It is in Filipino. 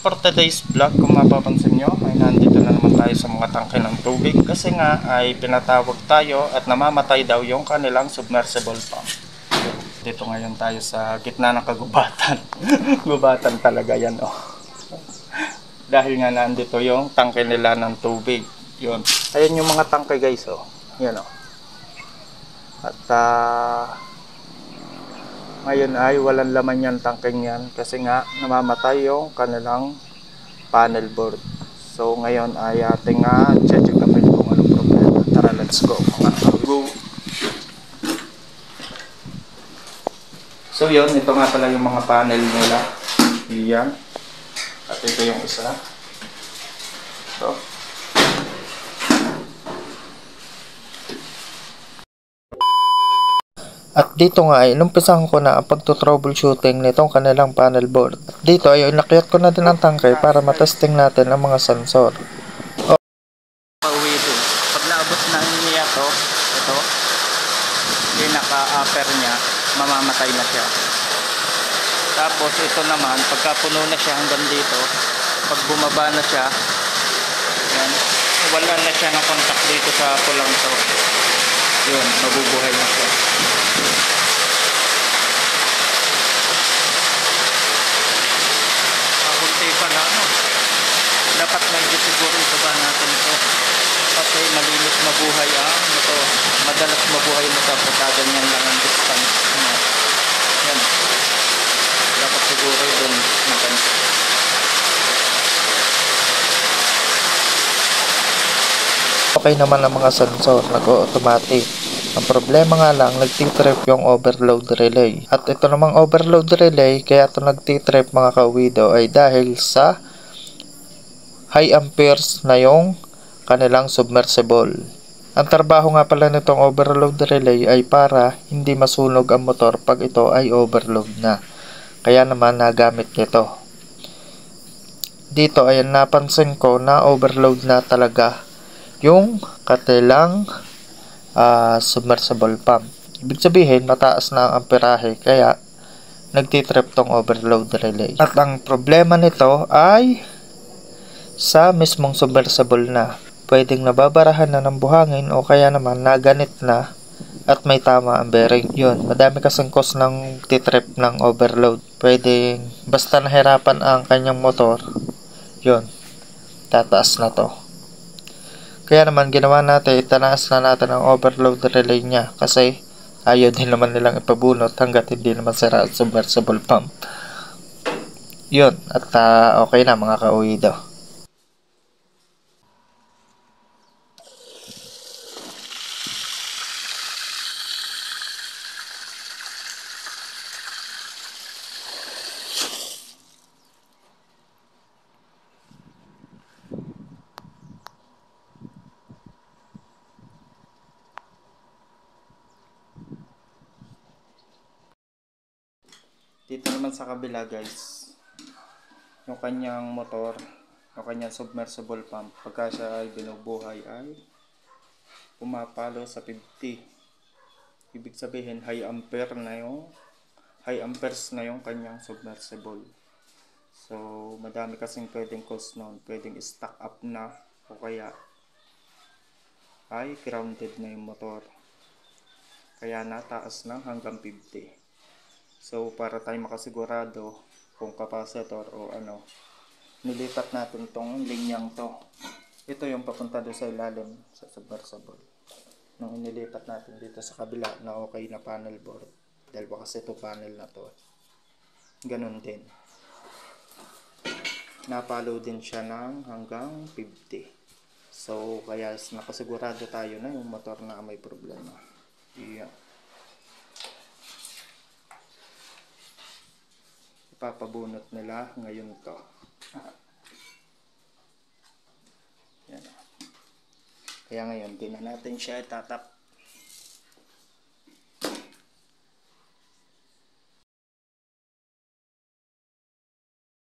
for today's vlog, kung mapapansin nyo, ay nandito na naman tayo sa mga tangke ng tubig kasi nga ay pinatawag tayo at namamatay daw yung kanilang submersible pump. Dito ngayon tayo sa gitna ng kagubatan. Gubatan talaga yan, oh. Dahil nga nandito yung tangke nila ng tubig. Yun. Ayan yung mga tangke, guys, oh. Yan, oh. At ngayon ay walang laman yan tangkeng yan kasi nga namamatay yung kanilang panel board. So ngayon ay ating check upin kung anong problema. Tara, let's go mga go. So yun, ito nga pala yung mga panel nila. Yan. At ito yung isa. Ito. At dito nga ay inumpisahan ko na ang pagto-troubleshooting nitong kanilang panel board. Dito ay inakyat ko na din ang tangkay para matesting natin ang mga sensor. Pauwi din. Pag naabot na niya ito, pinaka-upper niya, mamamatay na siya. Tapos ito naman, pagka puno na siya hanggang dito, pag bumaba na siya, yan, wala na siya ng contact dito sa pulang to. Yun, mabubuhay na siya. Dapat medyo siguro ibaba natin ito kasi malinis mabuhay ang motor. Madalas mabuhay mo tapos ganyan lang ang distance mo. Yan. Dapat siguro doon naganto. Okay naman ang mga sensor, nag-automatic. Ang problema nga lang, nagtitrip yung overload relay. At ito namang overload relay, kaya ito nagtitrip mga kauwido ay dahil sa high amperes na yung kanilang submersible. Ang trabaho nga pala nitong overload relay ay para hindi masunog ang motor pag ito ay overload na. Kaya naman nagamit nito. Dito ay napansin ko na overload na talaga yung kanilang submersible pump. Ibig sabihin mataas na ang amperahe kaya nagtitrip tong overload relay. At ang problema nito ay sa mismong submersible na. Pwedeng nababarahan na ng buhangin o kaya naman naganit na at may tama ang bearing. Yun, madami kasing cause ng titrip ng overload. Pwedeng basta nahirapan ang kanyang motor, yun, tataas na to. Kaya naman ginawa natin, itanaas na natin ang overload relay niya kasi ayaw din naman nilang ipabunot hanggat hindi naman sira ang submersible pump. Yun, at okay na mga kauwido. Dito naman sa kabila, guys, yung kanyang motor, yung kanyang submersible pump, pagka siya ay binubuhay ay pumapalo sa 50. Ibig sabihin high amperes na yung kanyang submersible. So madami kasing pwedeng cause nun. Pwedeng stuck up na o kaya ay grounded na yung motor, kaya nataas na hanggang 50. So para tayo makasigurado kung capacitor o ano, nilipat natin tong linyang to. Ito yung papunta doon sa ilalim sa submersible. Nung inilipat natin dito sa kabila na okay na panel board, dahil kasi ito panel na to, ganun din, napalo din siya ng hanggang 50. So kaya nakasigurado tayo na yung motor na may problema. Yeah. Ipapabunot nila ngayon to. Yan. Kaya ngayon, di na natin siya itatak.